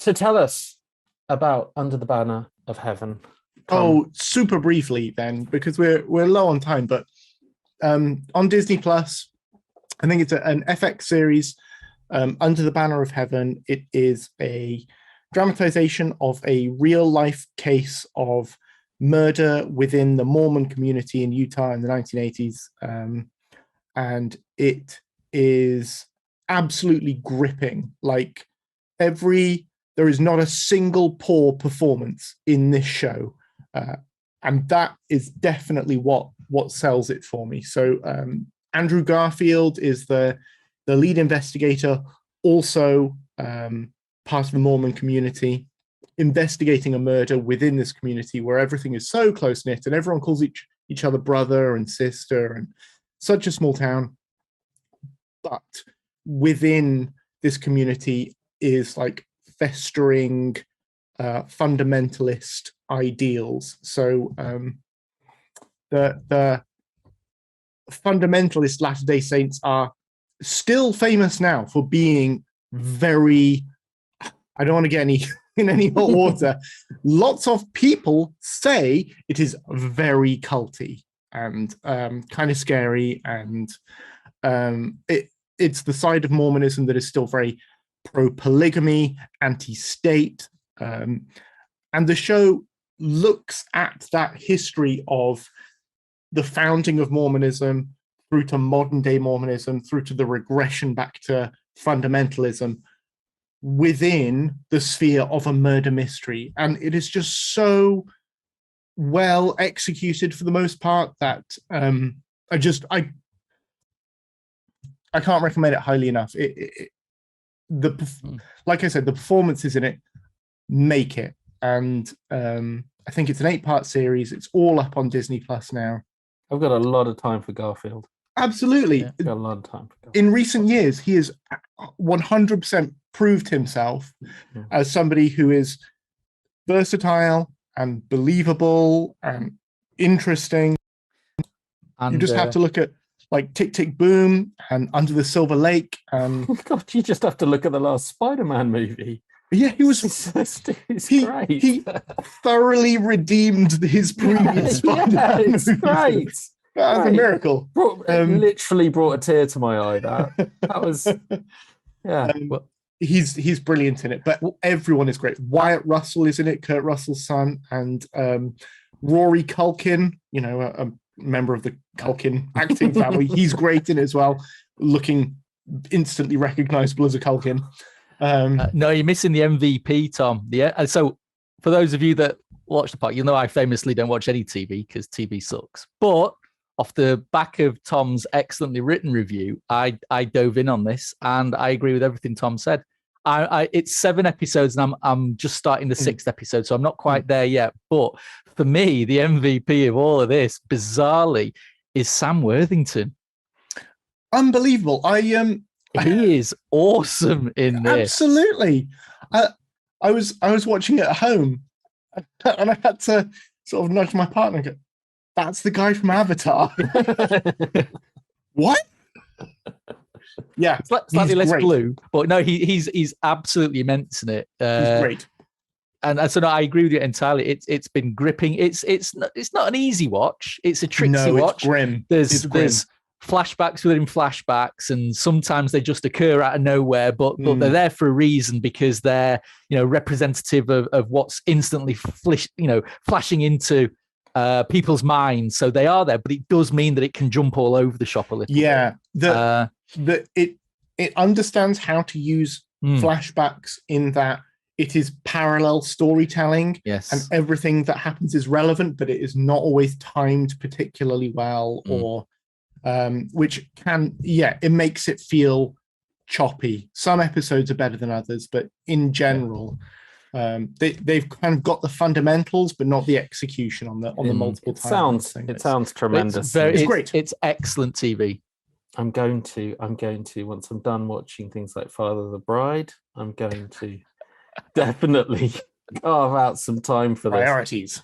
So tell us about Under the Banner of Heaven. Oh, super briefly then, because we're low on time, but on Disney Plus, I think it's an FX series, Under the Banner of Heaven. It is a dramatization of a real life case of murder within the Mormon community in Utah in the 1980s. And it is absolutely gripping. Like there is not a single poor performance in this show. And that is definitely what sells it for me. So Andrew Garfield is the lead investigator, also part of the Mormon community, investigating a murder within this community where everything is so close-knit and everyone calls each other brother and sister, and such a small town. But within this community is like festering fundamentalist ideals. So the fundamentalist Latter-day Saints are still famous now for being very, I don't want to get in any hot water. Lots of people say it is very culty and kind of scary, and it's the side of Mormonism that is still very pro-polygamy, anti-state, and the show looks at that history of the founding of Mormonism through to modern day Mormonism, through to the regression back to fundamentalism within the sphere of a murder mystery. And it is just so well executed for the most part that I can't recommend it highly enough. Like I said, the performances in it make it. And I think it's an 8-part series. It's all up on Disney Plus now. I've got a lot of time for Garfield. Absolutely. Yeah, I've got a lot of time for Garfield. In recent years, he has 100% proved himself as somebody who is versatile and believable and interesting. And you just have to look at like Tick, Tick, Boom and Under the Silver Lake. And God, you just have to look at the last Spider-Man movie. Yeah, he was. It's great. He thoroughly redeemed his previous Spider-Man it's movies. Great. That's a miracle. Literally brought a tear to my eye. That was, yeah. He's brilliant in it, but everyone is great. Wyatt Russell is in it, Kurt Russell's son, and Rory Culkin, a member of the Culkin acting family. He's great in it as well, looking instantly recognizable as a Culkin. No, you're missing the MVP, Tom. Yeah. So for those of you that watch the part, you'll know I famously don't watch any TV because TV sucks. But off the back of Tom's excellently written review, I dove in on this, and I agree with everything Tom said. It's 7 episodes, and I'm just starting the 6th episode, so I'm not quite there yet. But for me, the MVP of all of this, bizarrely, is Sam Worthington. Unbelievable. He is awesome in this. Absolutely. I was watching it at home, and I had to sort of nudge my partner and go, "That's the guy from Avatar." What? Yeah, slightly less blue, but no, he's absolutely immense in it. He's great. And so no, I agree with you entirely. It's been gripping. It's not an easy watch. It's a tricksy watch. It's grim. There's flashbacks within flashbacks, and sometimes they just occur out of nowhere, but they're there for a reason, because they're representative of what's instantly flashing into people's minds. So they are there, but it does mean that it can jump all over the shop a little bit. It understands how to use flashbacks in that it is parallel storytelling. Yes. And everything that happens is relevant, but it is not always timed particularly well, or which it makes it feel choppy. Some episodes are better than others, but in general, they've kind of got the fundamentals, but not the execution on the multiple times. It sounds tremendous. It's great. It's excellent TV. I'm going to once I'm done watching things like Father the Bride, I'm going to definitely carve out some time for this. Priorities.